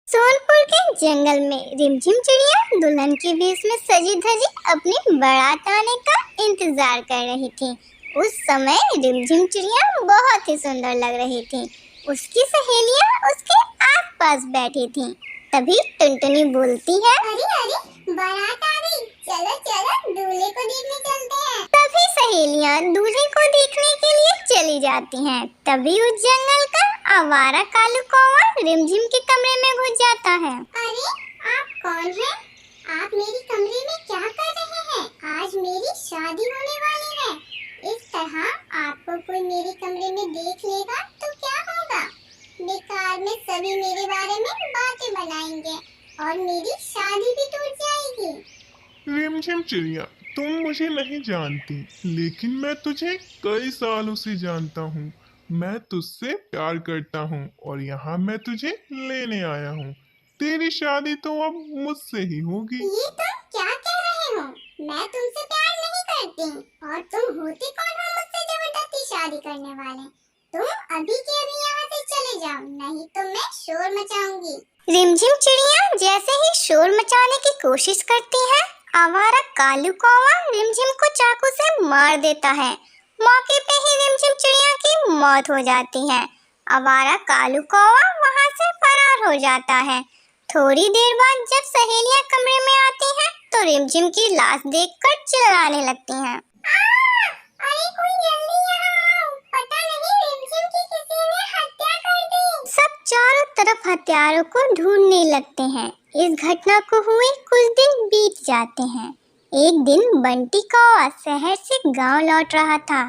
सोनपुर के जंगल में रिमझिम चिड़िया दुल्हन के वेश में सजी धजी अपनी बारात आने का इंतजार कर रही थी। उस समय रिमझिम चिड़िया बहुत ही सुंदर लग रही थी। उसकी सहेलियां उसके आसपास बैठी थीं। तभी टुनटुनी बोलती है, अरे अरे बारात आ गई, चलो चलो दूल्हे को देखने चलते हैं। तभी सहेलियां दूल्हे को देखने के लिए चली जाती हैं। तभी उस जंगल का आवारा कालू कौवा रिमझिम के कमरे में घुस जाता है। अरे आप कौन हैं? आप मेरी कमरे में क्या कर रहे हैं? आज मेरी शादी होने वाली है। इस तरह आपको कोई मेरे कमरे में देख लेगा तो क्या होगा? बेकार में सभी मेरे बारे में बातें बनाएंगे और मेरी शादी भी टूट जाएगी। रिमझिम चिड़िया, तुम मुझे नहीं जानती, लेकिन मैं तुझे कई सालों से जानता हूँ। मैं तुझसे प्यार करता हूँ और यहाँ मैं तुझे लेने आया हूँ। तेरी शादी तो अब मुझसे ही होगी। ये तुम क्या कह रहे हो? मैं तुमसे प्यार नहीं करती और तुम होते कौन हो मुझसे जबरदस्ती शादी करने वाले? तुम अभी के अभी यहाँ से चले जाओ, नहीं तो मैं शोर मचाऊंगी। रिमझिम चिड़िया जैसे ही शोर मचाने की कोशिश करती है, आवारा कालू कौवा रिमझिम को चाकू से मार देता है। मौके पे ही रिमझिम चिड़िया की मौत हो जाती है। आवारा कालू कौवा वहाँ से फरार हो जाता है। थोड़ी देर बाद जब सहेलियां कमरे में आती हैं, तो रिमझिम की लाश देखकर चिल्लाने लगती हैं। अरे कोई जल्दी यहाँ आओ, पता नहीं रिमझिम की किसी ने हत्या कर दी। सब चारों तरफ हथियारों को ढूंढने लगते हैं। इस घटना को हुए कुछ दिन बीत जाते हैं। एक दिन बंटी कौवा शहर से गांव लौट रहा था।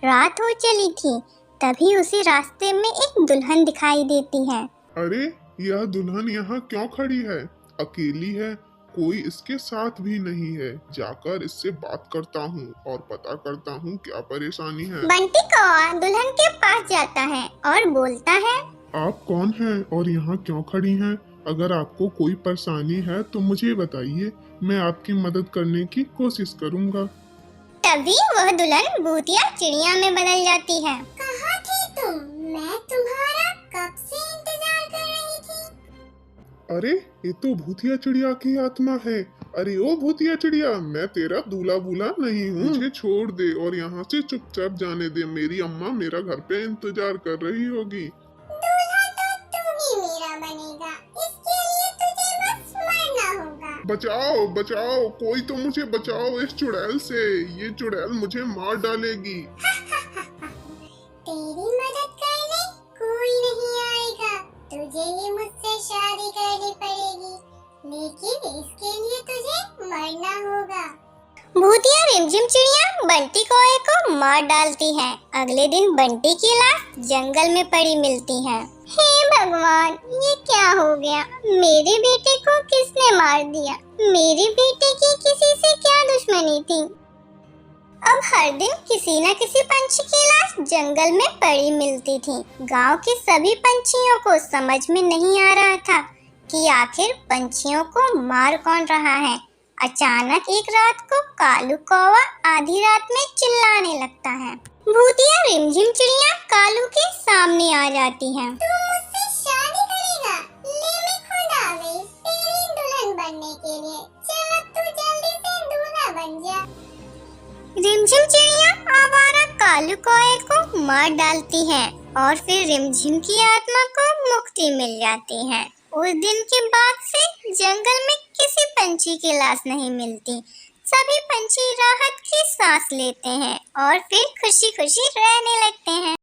रात हो चली थी। तभी उसे रास्ते में एक दुल्हन दिखाई देती है। अरे यह दुल्हन यहाँ क्यों खड़ी है? अकेली है, कोई इसके साथ भी नहीं है। जाकर इससे बात करता हूँ और पता करता हूँ क्या परेशानी है। बंटी कौवा दुल्हन के पास जाता है और बोलता है, आप कौन हैं और यहाँ क्यों खड़ी हैं? अगर आपको कोई परेशानी है तो मुझे बताइए, मैं आपकी मदद करने की कोशिश करूँगा। तभी वह दुल्हन भूतिया चिड़िया में बदल जाती है। कहाँ थे तुम? मैं तुम्हारा कब से इंतजार कर रही थी। अरे ये तो भूतिया चिड़िया की आत्मा है। अरे ओ भूतिया चिड़िया, मैं तेरा दूल्हा बुला नहीं हूँ। मुझे छोड़ दे और यहाँ से चुपचाप जाने दे। मेरी अम्मा मेरा घर पे इंतजार कर रही होगी। दूल्हा तो तू ही मेरा बनेगा, इसके लिए तुझे बस मरना होगा। बचाओ बचाओ, कोई तो मुझे बचाओ इस चुड़ैल से। ये चुड़ैल मुझे मार डालेगी। तेरी मदद करने कोई नहीं आएगा। तुझे ही मुझसे शादी करनी पड़ेगी, लेकिन इसके लिए तुझे मरना होगा। भूतिया रिमझिम चिड़िया बंटी कौवे को मार डालती है। अगले दिन बंटी की लाश जंगल में पड़ी मिलती है। हे भगवान, ये क्या हो गया? मेरे बेटे को किसने मार दिया? मेरे बेटे की किसी से क्या दुश्मनी थी? अब हर दिन किसी न किसी पंछी की लाश जंगल में पड़ी मिलती थी। गांव के सभी पंछियों को समझ में नहीं आ रहा था कि आखिर पंछियों को मार कौन रहा है। अचानक एक रात को कालू कौवा आधी रात में चिल्लाने लगता है। भूतिया रिमझिम चिड़िया कालू के सामने आ जाती है। तू मुझसे शादी करेगा? ले मैं खुद आ गई तेरी दुल्हन बनने के लिए। चल अब तू जल्दी से दूल्हा बन जा। रिमझिम चिड़िया आवारा कालू कौवे को मार डालती है और फिर रिमझिम की आत्मा को मुक्ति मिल जाती है। उस दिन के बाद से जंगल में किसी पंछी की लाश नहीं मिलती। सभी पंछी राहत की सांस लेते हैं और फिर खुशी खुशी रहने लगते हैं।